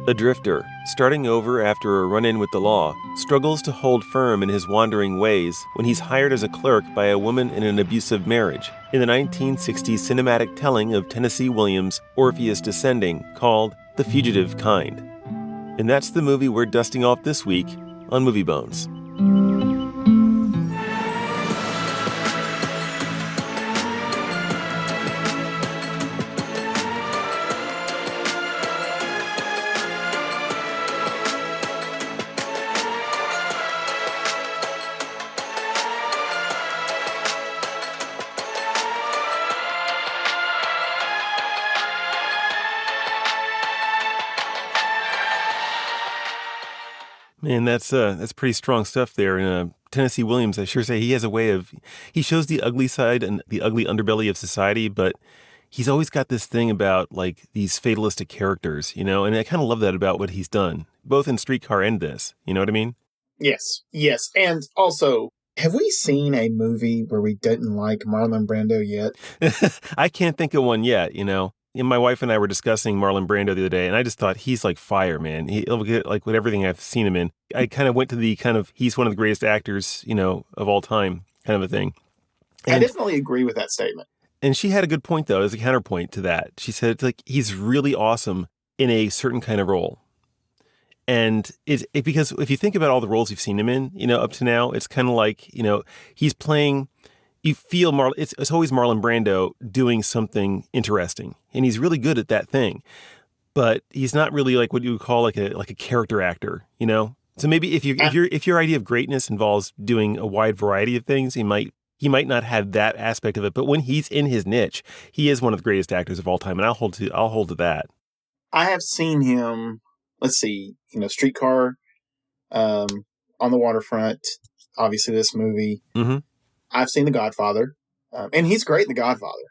A drifter, starting over after a run-in with the law, struggles to hold firm in his wandering ways when he's hired as a clerk by a woman in an abusive marriage in the 1960s cinematic telling of Tennessee Williams' Orpheus Descending called The Fugitive Kind. And that's the movie we're dusting off this week on Movie Bones. Man, that's pretty strong stuff there. And Tennessee Williams, I sure say he has a way of, he shows the ugly side and the ugly underbelly of society, but he's always got this thing about like these fatalistic characters, and I kind of love that about what he's done, both in Streetcar and this. You know what I mean? Yes. And also, have we seen a movie where we didn't like Marlon Brando yet? I can't think of one yet, And my wife and I were discussing Marlon Brando the other day, and I just thought he's like fire, man. He'll get like with everything I've seen him in. I kind of went to the kind of he's one of the greatest actors, of all time kind of a thing. And I definitely agree with that statement. And she had a good point though, as a counterpoint to that. She said like he's really awesome in a certain kind of role. And because if you think about all the roles you've seen him in, up to now, it's kind of like, he's playing. You feel it's always Marlon Brando doing something interesting, and he's really good at that thing. But he's not really like what you would call like a character actor, So maybe if your idea of greatness involves doing a wide variety of things, he might not have that aspect of it. But when he's in his niche, he is one of the greatest actors of all time, and I'll hold to that. I have seen him. Let's see, Streetcar, On the Waterfront. Obviously, this movie. Mm-hmm. I've seen The Godfather, and he's great in The Godfather.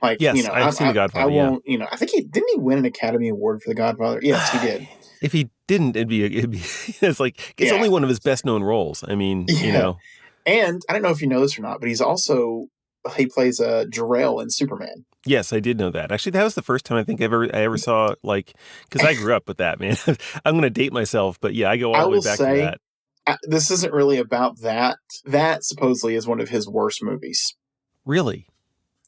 Like, yes, I've seen The Godfather. I won't, I think didn't he win an Academy Award for The Godfather? Yes, he did. If he didn't, it'd be it's like it's only one of his best known roles. I mean, And I don't know if you know this or not, but he plays Jor-El in Superman. Yes, I did know that. Actually, that was the first time I think I ever saw because I grew up with that, man. I'm going to date myself, but yeah, I go all the way back to that. This isn't really about that. That supposedly is one of his worst movies. Really?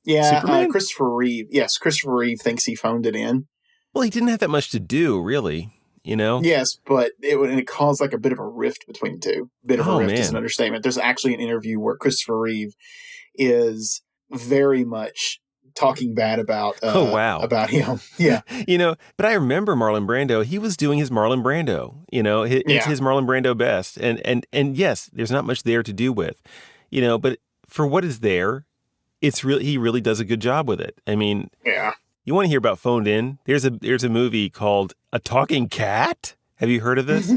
Yeah, Christopher Reeve. Yes, Christopher Reeve thinks he phoned it in. Well, he didn't have that much to do, really. Yes, but it caused like a bit of a rift between the two. Bit of a rift is an understatement. There's actually an interview where Christopher Reeve is very much talking bad about about him. Yeah. But I remember Marlon Brando, he was doing his Marlon Brando, it's his Marlon Brando best. And yes, there's not much there to do with, but for what is there, he really does a good job with it. I mean, yeah. You want to hear about Phoned In? There's a movie called A Talking Cat. Have you heard of this?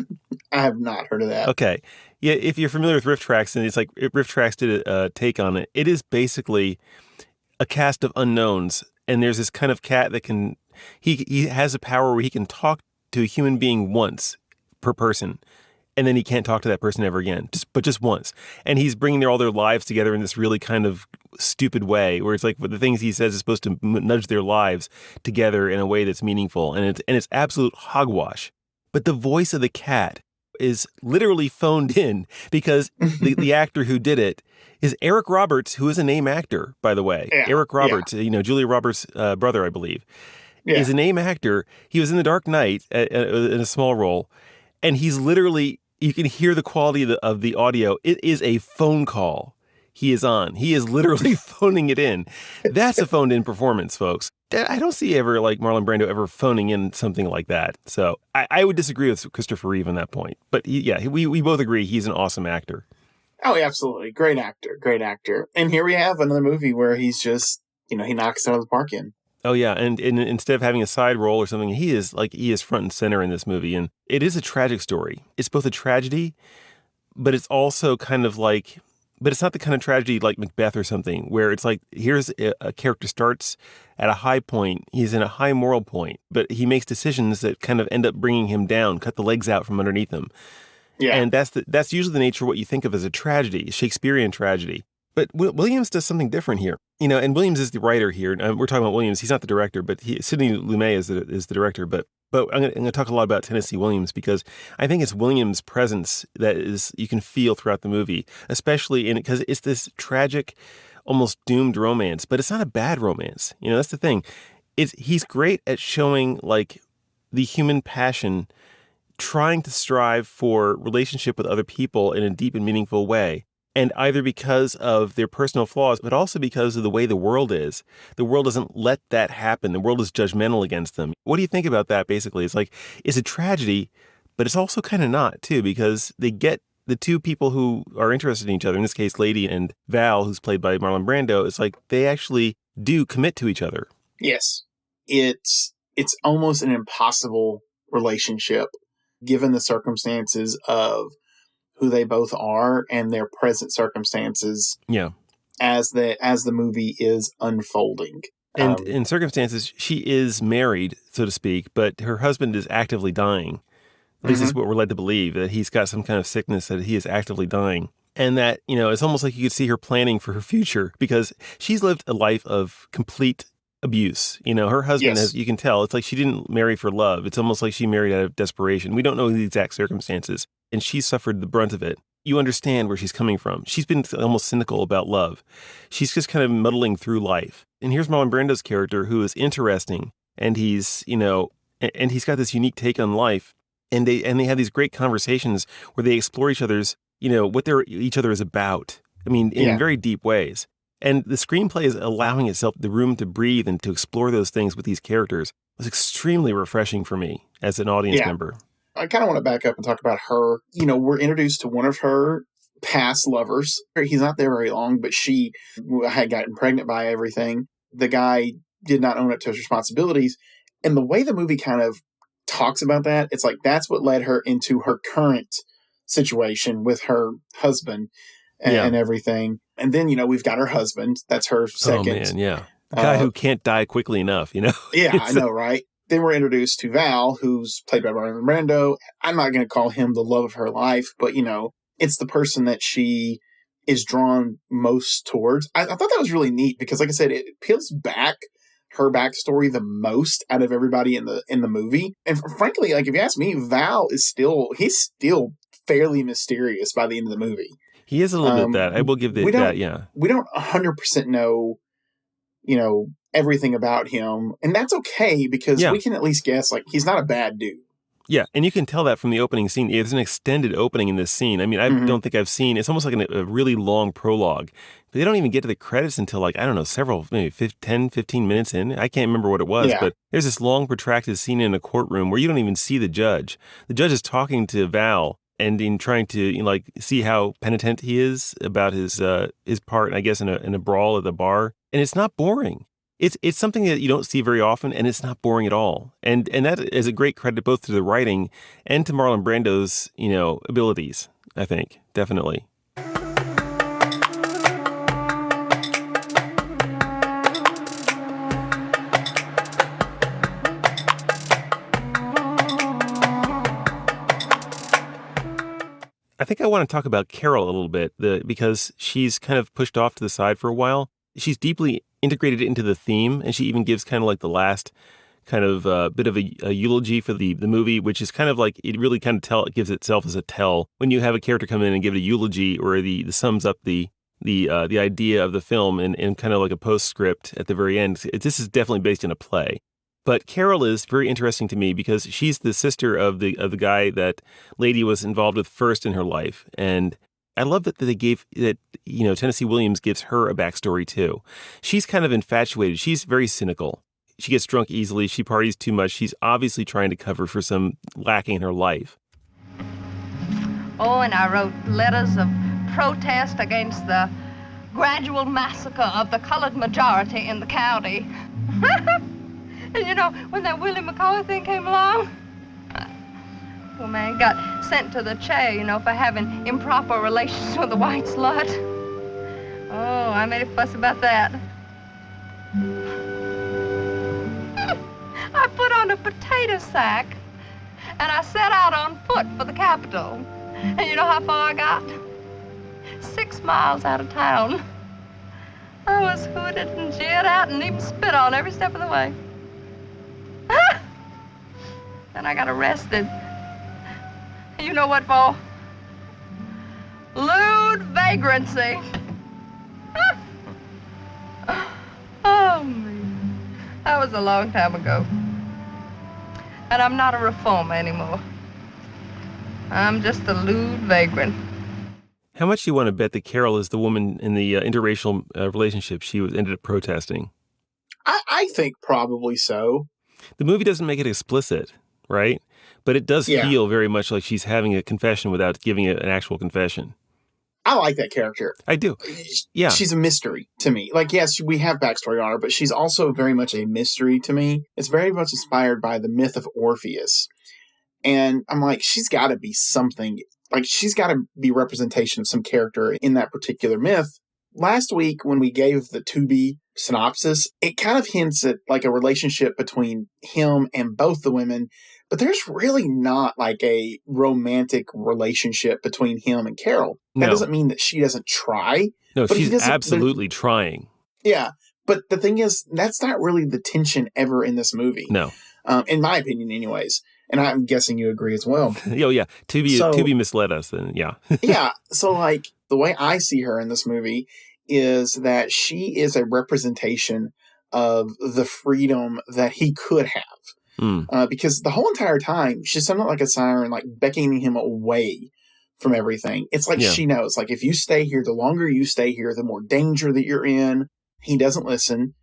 I have not heard of that. Okay. Yeah. If you're familiar with Riff Tracks, and it's like Riff Tracks did a take on it. It is basically a cast of unknowns, and there's this kind of cat that he has a power where he can talk to a human being once per person, and then he can't talk to that person ever again, just once. And he's bringing all their lives together in this really kind of stupid way, where it's like the things he says is supposed to nudge their lives together in a way that's meaningful, and it's absolute hogwash. But the voice of the cat is literally phoned in because the actor who did it is Eric Roberts, who is a name actor, by the way. Yeah, Eric Roberts, Julia Roberts' brother, I believe, is a name actor. He was in The Dark Knight in a small role, and he's literally, you can hear the quality of the audio. It is a phone call he is on. He is literally phoning it in. That's a phoned in performance, folks. I don't see ever like Marlon Brando ever phoning in something like that. So I would disagree with Christopher Reeve on that point. But we both agree he's an awesome actor. Oh, absolutely. Great actor. And here we have another movie where he's just, he knocks it out of the park in. Oh, yeah. And instead of having a side role or something, he is front and center in this movie. And it is a tragic story. It's both a tragedy, but it's also kind of like, but it's not the kind of tragedy like Macbeth or something where it's like, here's a character starts at a high point. He's in a high moral point, but he makes decisions that kind of end up bringing him down, cut the legs out from underneath him. Yeah. And that's usually the nature of what you think of as a tragedy, a Shakespearean tragedy. But Williams does something different here. And Williams is the writer here. We're talking about Williams. He's not the director, but Sidney Lumet is the director. But I'm going to talk a lot about Tennessee Williams because I think it's Williams' presence that is you can feel throughout the movie, especially because it's this tragic, almost doomed romance. But it's not a bad romance. That's the thing. He's great at showing like the human passion, trying to strive for relationship with other people in a deep and meaningful way. And either because of their personal flaws, but also because of the way the world is. The world doesn't let that happen. The world is judgmental against them. What do you think about that, basically? It's like, it's a tragedy, but it's also kind of not, too, because they get the two people who are interested in each other, in this case, Lady and Val, who's played by Marlon Brando, it's like they actually do commit to each other. Yes. It's almost an impossible relationship, given the circumstances of who they both are and their present circumstances. Yeah. As the movie is unfolding. And in circumstances, she is married, so to speak, but her husband is actively dying. At least that's what we're led to believe, that he's got some kind of sickness, that he is actively dying. And that, it's almost like you could see her planning for her future because she's lived a life of complete abuse. Her husband has, you can tell, it's like she didn't marry for love. It's almost like she married out of desperation. We don't know the exact circumstances. And she suffered the brunt of it. You understand where she's coming from. She's been almost cynical about love. She's just kind of muddling through life. And here's Marlon Brando's character, who is interesting, and he's, and he's got this unique take on life. And they have these great conversations where they explore each other's, what each other is about. I mean, in very deep ways. And the screenplay is allowing itself the room to breathe and to explore those things with these characters. It was extremely refreshing for me as an audience member. I kind of want to back up and talk about her. We're introduced to one of her past lovers. He's not there very long, but she had gotten pregnant by everything. The guy did not own up to his responsibilities. And the way the movie kind of talks about that, it's like that's what led her into her current situation with her husband and everything. And then, we've got her husband. That's her second. Oh, man, yeah. The guy who can't die quickly enough, Yeah, I know, right? Then we're introduced to Val, who's played by Marlon Brando. I'm not going to call him the love of her life, but, it's the person that she is drawn most towards. I thought that was really neat because, like I said, it peels back her backstory the most out of everybody in the movie. And frankly, like if you ask me, Val is still fairly mysterious by the end of the movie. He is a little bit that. I will give that, yeah. We don't 100% know, everything about him. And that's okay because we can at least guess, like, he's not a bad dude. Yeah, and you can tell that from the opening scene. There's an extended opening in this scene. I mean, I don't think I've seen, it's almost like a really long prologue. But they don't even get to the credits until, like, I don't know, maybe 10, 15 minutes in. I can't remember what it was, but there's this long, protracted scene in a courtroom where you don't even see the judge. The judge is talking to Val and in trying to, see how penitent he is about his part, I guess, in a brawl at the bar. And it's not boring. It's something that you don't see very often, and it's not boring at all. And that is a great credit both to the writing and to Marlon Brando's, abilities, I think, definitely. I think I want to talk about Carol a little bit because she's kind of pushed off to the side for a while. She's deeply integrated into the theme, and she even gives kind of like the last kind of bit of a eulogy for the movie, which is kind of like it really kind of it gives itself as a tell when you have a character come in and give a eulogy or the sums up the idea of the film in kind of like a postscript at the very end. This is definitely based in a play. But Carol is very interesting to me because she's the sister of the guy that Lady was involved with first in her life. And I love that Tennessee Williams gives her a backstory too. She's kind of infatuated. She's very cynical. She gets drunk easily. She parties too much. She's obviously trying to cover for some lacking in her life. Oh, and I wrote letters of protest against the gradual massacre of the colored majority in the county. And when that Willie McCoy thing came along, poor man got sent to the chair, for having improper relations with a white slut. Oh, I made a fuss about that. I put on a potato sack, and I set out on foot for the Capitol. And you know how far I got? 6 miles out of town. I was hooted and jeered at and even spit on every step of the way. Then I got arrested. You know what for? Lewd vagrancy. Oh, me. That was a long time ago. And I'm not a reformer anymore. I'm just a lewd vagrant. How much do you want to bet that Carol is the woman in the interracial relationship she ended up protesting? I think probably so. The movie doesn't make it explicit, right? But it does feel very much like she's having a confession without giving it an actual confession. I like that character. I do. Yeah. She's a mystery to me. Like, yes, we have backstory on her, but she's also very much a mystery to me. It's very much inspired by the myth of Orpheus. And I'm like, she's got to be something. Like, she's got to be representation of some character in that particular myth. Last week, when we gave the Tubi synopsis, it kind of hints at, like, a relationship between him and both the women. But there's really not like a romantic relationship between him and Carol. That doesn't mean that she doesn't try. No, she's absolutely trying. Yeah. But the thing is, that's not really the tension ever in this movie. No. In my opinion, anyways. And I'm guessing you agree as well. Oh, yeah. Tubi misled us then, yeah. Yeah. So, like, the way I see her in this movie is that she is a representation of the freedom that he could have. Because the whole entire time, she's something like a siren, like beckoning him away from everything. It's like she knows, like, if you stay here, the longer you stay here, the more danger that you're in. He doesn't listen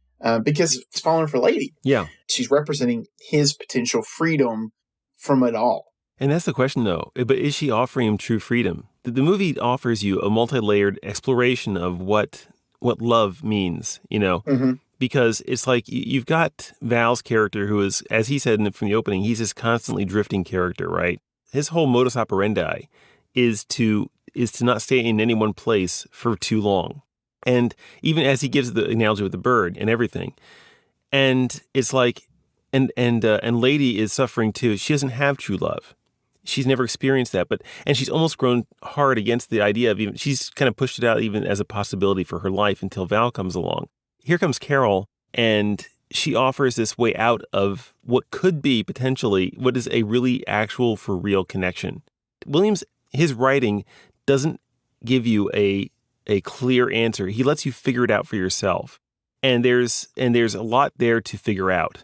because he's falling for Lady. Yeah. She's representing his potential freedom from it all. And that's the question, though. But is she offering him true freedom? The movie offers you a multi-layered exploration of what love means, you know? Mm-hmm. Because it's like you've got Val's character who is, as he said from the opening, he's this constantly drifting character, right? His whole modus operandi is to not stay in any one place for too long. And even as he gives the analogy with the bird and everything. And it's like, and Lady is suffering too. She doesn't have true love. She's never experienced that, and she's almost grown hard against the idea of even, she's kind of pushed it out even as a possibility for her life until Val comes along. Here comes Carol, and she offers this way out of what could be potentially what is a really actual for real connection. Williams, his writing doesn't give you a clear answer. He lets you figure it out for yourself. And there's a lot there to figure out.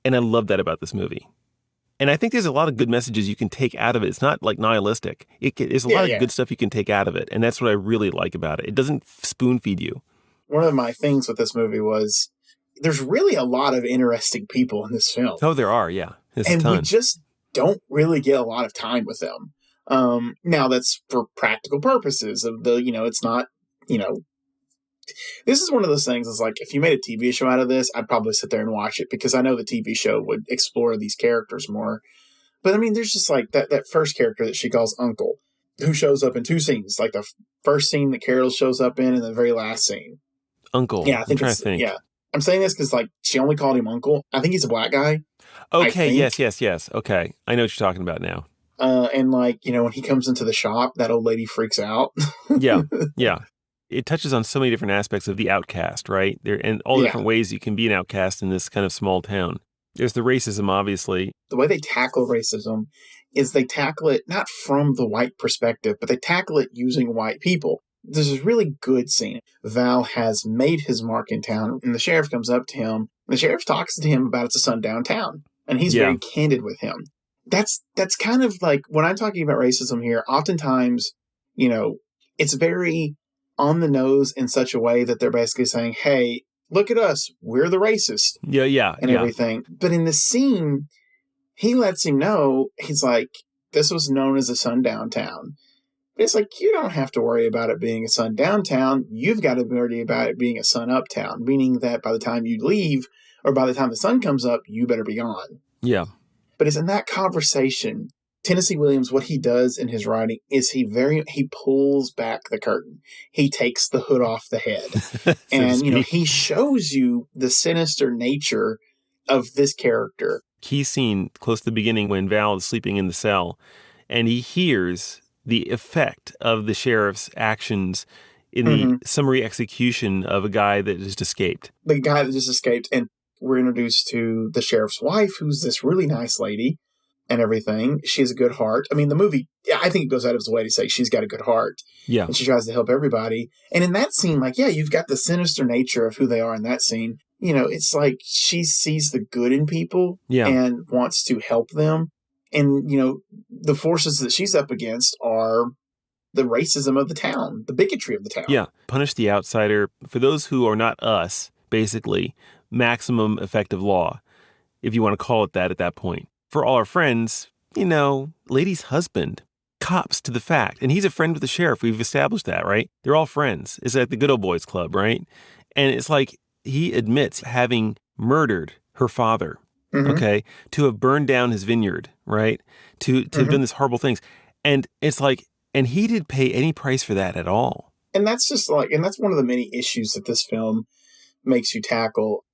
And I love that about this movie. And I think there's a lot of good messages you can take out of it. It's not like nihilistic. There's a lot of good stuff you can take out of it. And that's what I really like about it. It doesn't spoon feed you. One of my things with this movie was there's really a lot of interesting people in this film. Oh, there are, yeah. And we just don't really get a lot of time with them. Now, that's for practical purposes of it's not, this is one of those things. It's like, if you made a TV show out of this, I'd probably sit there and watch it because I know the TV show would explore these characters more. But I mean, there's just like that first character that she calls Uncle, who shows up in two scenes, like the first scene that Carol shows up in and the very last scene. Uncle. Yeah, I think yeah. I'm saying this because, like, she only called him Uncle. I think he's a black guy. Okay, yes. Okay. I know what you're talking about now. And, like, when he comes into the shop, that old lady freaks out. Yeah. It touches on so many different aspects of the outcast, right? And all the different ways you can be an outcast in this kind of small town. There's the racism, obviously. The way they tackle racism is they tackle it not from the white perspective, but they tackle it using white people. There's this really good scene. Val has made his mark in town, and the sheriff comes up to him. The sheriff talks to him about it's a sundown town, and he's very candid with him. That's kind of like, when I'm talking about racism here, oftentimes, it's very on the nose in such a way that they're basically saying, hey, look at us, we're the racist. And everything. But in this scene, he lets him know, he's like, this was known as a sundown town. It's like, you don't have to worry about it being a sundown town. You've got to worry about it being a sun up town, meaning that by the time you leave or by the time the sun comes up, you better be gone. Yeah. But it's in that conversation, Tennessee Williams, what he does in his writing is he pulls back the curtain. He takes the hood off the head. And, he shows you the sinister nature of this character. Key scene close to the beginning when Val is sleeping in the cell and he hears the effect of the sheriff's actions in the summary execution of a guy that just escaped. The guy that just escaped, and we're introduced to the sheriff's wife, who's this really nice lady and everything. She has a good heart. I mean, the movie, I think it goes out of its way to say she's got a good heart. Yeah. And she tries to help everybody. And in that scene, like, yeah, you've got the sinister nature of who they are in that scene. You know, it's like she sees the good in people and wants to help them. And, you know, the forces that she's up against are the racism of the town, the bigotry of the town. Yeah. Punish the outsider. For those who are not us, basically, maximum effective law, if you want to call it that at that point. For all our friends, you know, lady's husband cops to the fact. And he's a friend with the sheriff. We've established that, right? They're all friends. It's like the good old boys club, right? And it's like he admits having murdered her father, okay? To have burned down his vineyard, right? To have done these horrible things. And it's like, and he didn't pay any price for that at all. And that's just like, and that's one of the many issues that this film makes you tackle.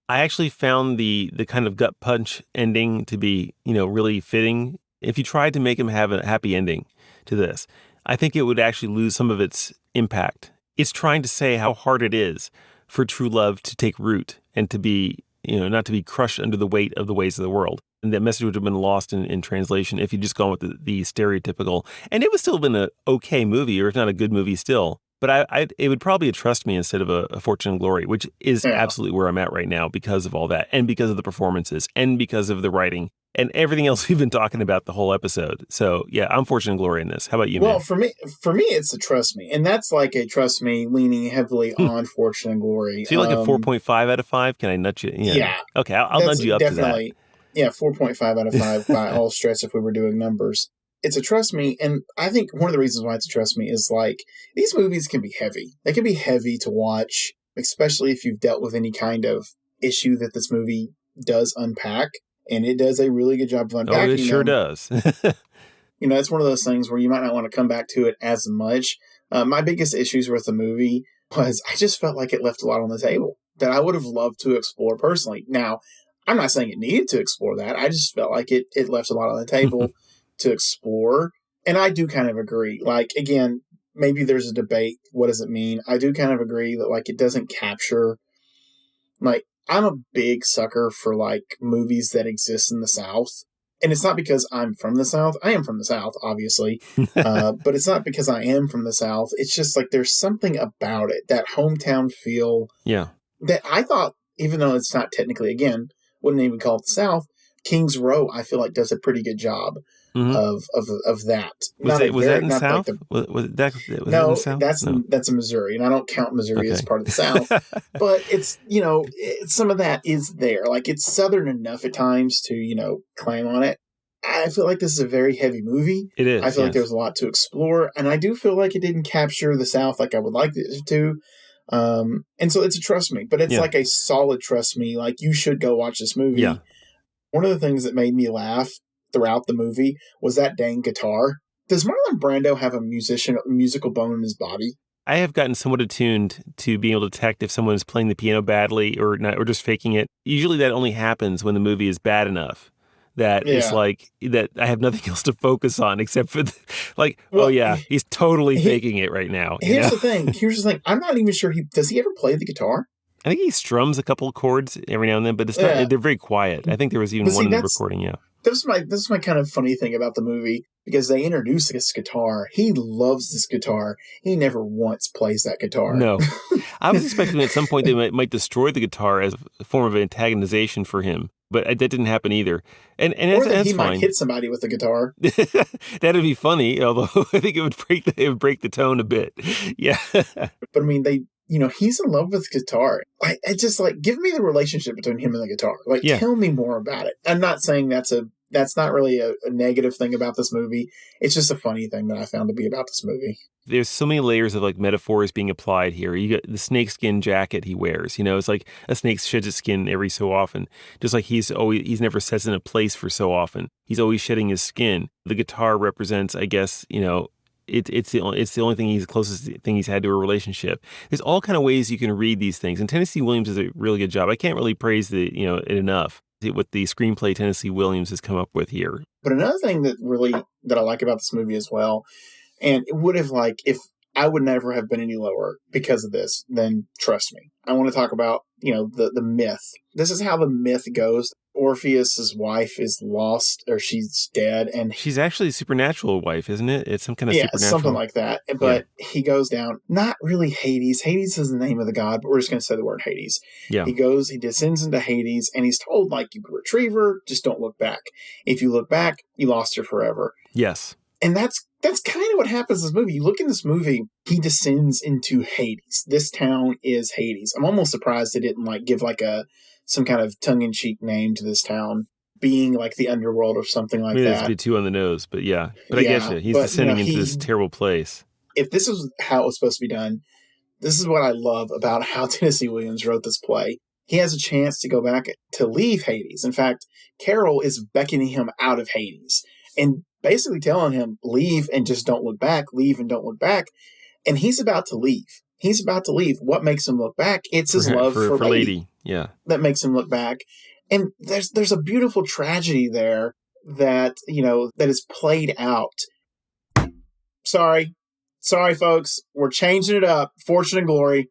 I actually found the kind of gut punch ending to be, you know, really fitting. If you tried to make him have a happy ending to this, I think it would actually lose some of its impact. It's trying to say how hard it is for true love to take root and to be, you know, not to be crushed under the weight of the ways of the world. And that message would have been lost in translation if you'd just gone with the stereotypical. And it would still have been an okay movie, or if not a good movie still. But it would probably be a Trust Me instead of a Fortune and Glory, which is absolutely where I'm at right now because of all that, and because of the performances, and because of the writing, and everything else we've been talking about the whole episode. So, yeah, I'm Fortune and Glory in this. How about you, Well, man? for me, it's a Trust Me. And that's like a Trust Me leaning heavily on Fortune and Glory. So you like a 4.5 out of 5? Can I nudge you? Yeah. Okay, I'll nudge you up to that. Yeah, 4.5 out of 5 by all stretch if we were doing numbers. It's a Trust Me, and I think one of the reasons why it's a Trust Me is like, these movies can be heavy. They can be heavy to watch, especially if you've dealt with any kind of issue that this movie does unpack, and it does a really good job of unpacking. Oh, it sure does. You know, it's one of those things where you might not want to come back to it as much. My biggest issues with the movie was I just felt like it left a lot on the table that I would have loved to explore personally. Now, I'm not saying it needed to explore that. I just felt like it left a lot on the table to explore. And I do kind of agree. Like, again, maybe there's a debate. What does it mean? I do kind of agree that, like, it doesn't capture, like, I'm a big sucker for, like, movies that exist in the South. And it's not because I'm from the South. I am from the South, obviously. But it's not because I am from the South. It's just, like, there's something about it, that hometown feel. Yeah. That I thought, even though it's not technically, again, wouldn't even call it the South, Kings Row, I feel like, does a pretty good job of that. Was that in the South? Was that in the South? That's in Missouri, and I don't count Missouri as part of the South. But it's, you know, some of that is there. Like, it's Southern enough at times to, you know, climb on it. I feel like this is a very heavy movie. It is. I feel like there's a lot to explore, and I do feel like it didn't capture the South like I would like it to. And so it's a Trust Me, but it's like a solid Trust Me. Like, you should go watch this movie. Yeah. One of the things that made me laugh throughout the movie was that dang guitar. Does Marlon Brando have a musical bone in his body? I have gotten somewhat attuned to being able to detect if someone is playing the piano badly or not, or just faking it. Usually that only happens when the movie is bad enough that it's like that I have nothing else to focus on except for he's totally faking it right now. Here's the thing. I'm not even sure does he ever play the guitar? I think he strums a couple of chords every now and then, but it's not, they're very quiet. I think there was even one in the recording, This is my kind of funny thing about the movie, because they introduce this guitar. He loves this guitar. He never once plays that guitar. No. I was expecting at some point they might destroy the guitar as a form of antagonization for him, but that didn't happen either. And or that's he fine. Might hit somebody with the guitar. That'd be funny, although I think it would break the tone a bit. Yeah. But I mean, he's in love with guitar. It's just like, give me the relationship between him and the guitar. Like, tell me more about it. I'm not saying that's not really a negative thing about this movie. It's just a funny thing that I found to be about this movie. There's so many layers of like metaphors being applied here. You got the snakeskin jacket he wears. It's like a snake sheds its skin every so often. Just like he's never sits in a place for so often. He's always shedding his skin. The guitar represents, I guess, it's the only thing closest thing he's had to a relationship. There's all kind of ways you can read these things, and Tennessee Williams does a really good job. I can't really praise it enough. What the screenplay Tennessee Williams has come up with here. But another thing that I like about this movie as well, and it would have if I would never have been any lower because of this, then trust me. I want to talk about, the myth. This is how the myth goes. Orpheus's wife is lost, or she's dead, and she's actually a supernatural wife, isn't it? It's some kind of supernatural, something like that. But he goes down, not really Hades. Hades is the name of the god, but we're just going to say the word Hades. Yeah, he descends into Hades, and he's told you can retrieve her, just don't look back. If you look back, you lost her forever. Yes, and that's kind of what happens in this movie. You look in this movie, he descends into Hades. This town is Hades. I'm almost surprised they didn't give some kind of tongue-in-cheek name to this town, being the underworld or something like that. That's a bit too on the nose, but yeah. But I get you. He's descending into this terrible place. If this is how it was supposed to be done, this is what I love about how Tennessee Williams wrote this play. He has a chance to go back to leave Hades. In fact, Carol is beckoning him out of Hades and basically telling him, leave and just don't look back, leave and don't look back. And he's about to leave. What makes him look back? It's his love for Lady. Yeah. That makes him look back. And there's a beautiful tragedy there that, that is played out. Sorry, folks. We're changing it up. Fortune and Glory.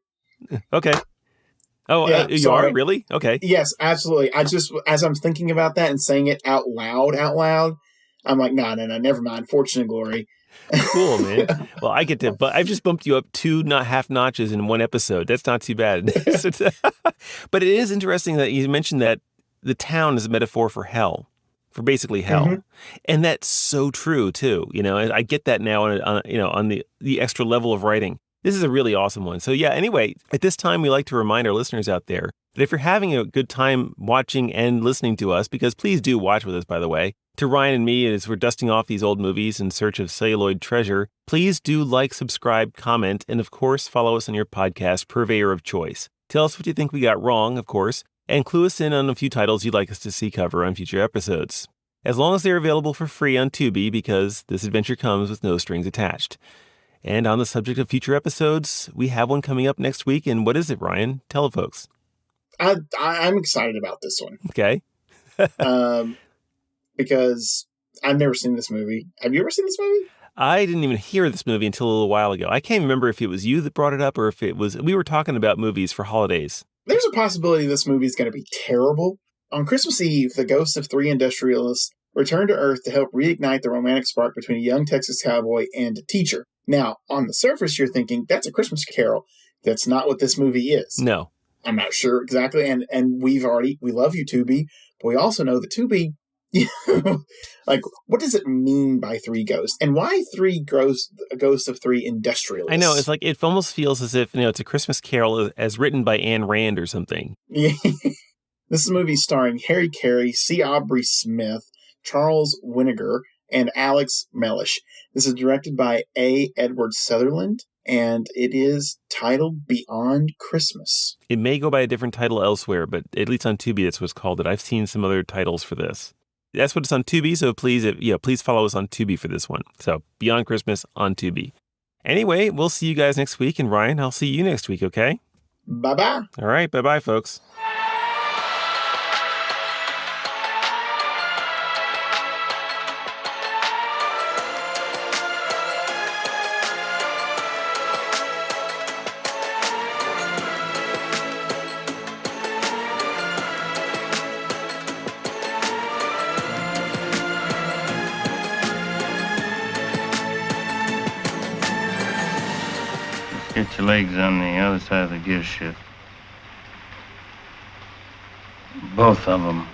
Okay. Oh, yeah, you are? Really? Okay. Yes, absolutely. As I'm thinking about that and saying it out loud, I'm like, no, never mind. Fortune and Glory. Cool, man. Well, I get to, but I've just bumped you up 2 half notches in one episode. That's not too bad. But it is interesting that you mentioned that the town is a metaphor for hell, for basically hell. Mm-hmm. And that's so true too. I get that now on the extra level of writing. This is a really awesome one. So yeah, anyway, at this time, we like to remind our listeners out there that if you're having a good time watching and listening to us, because please do watch with us, by the way, to Ryan and me as we're dusting off these old movies in search of celluloid treasure, please do subscribe, comment, and of course, follow us on your podcast purveyor of choice. Tell us what you think we got wrong, of course, and clue us in on a few titles you'd like us to see cover on future episodes. As long as they're available for free on Tubi, because this adventure comes with no strings attached. And on the subject of future episodes, we have one coming up next week. And what is it, Ryan? Tell the folks. I'm excited about this one. Okay. Because I've never seen this movie. Have you ever seen this movie? I didn't even hear this movie until a little while ago. I can't remember if it was you that brought it up or if it was... We were talking about movies for holidays. There's a possibility this movie is going to be terrible. On Christmas Eve, the ghosts of 3 industrialists return to Earth to help reignite the romantic spark between a young Texas cowboy and a teacher. Now, on the surface, you're thinking, that's a Christmas Carol. That's not what this movie is. No. I'm not sure exactly. And we love you, Tubi, but we also know that Tubi, what does it mean by 3 ghosts? And why 3 ghosts of 3 industrialists? I know, it's it almost feels as if, it's a Christmas Carol as written by Ayn Rand or something. Yeah. This is a movie starring Harry Carey, C. Aubrey Smith, Charles Winnegar, and Alex Mellish. This is directed by A. Edward Sutherland, and it is titled Beyond Christmas. It may go by a different title elsewhere, but at least on Tubi, that's what's called it. I've seen some other titles for this. That's what it's on Tubi, so please follow us on Tubi for this one. So, Beyond Christmas on Tubi. Anyway, we'll see you guys next week, and Ryan, I'll see you next week, okay? Bye-bye. All right, bye-bye, folks. Get your legs on the other side of the gear shift. Both of them.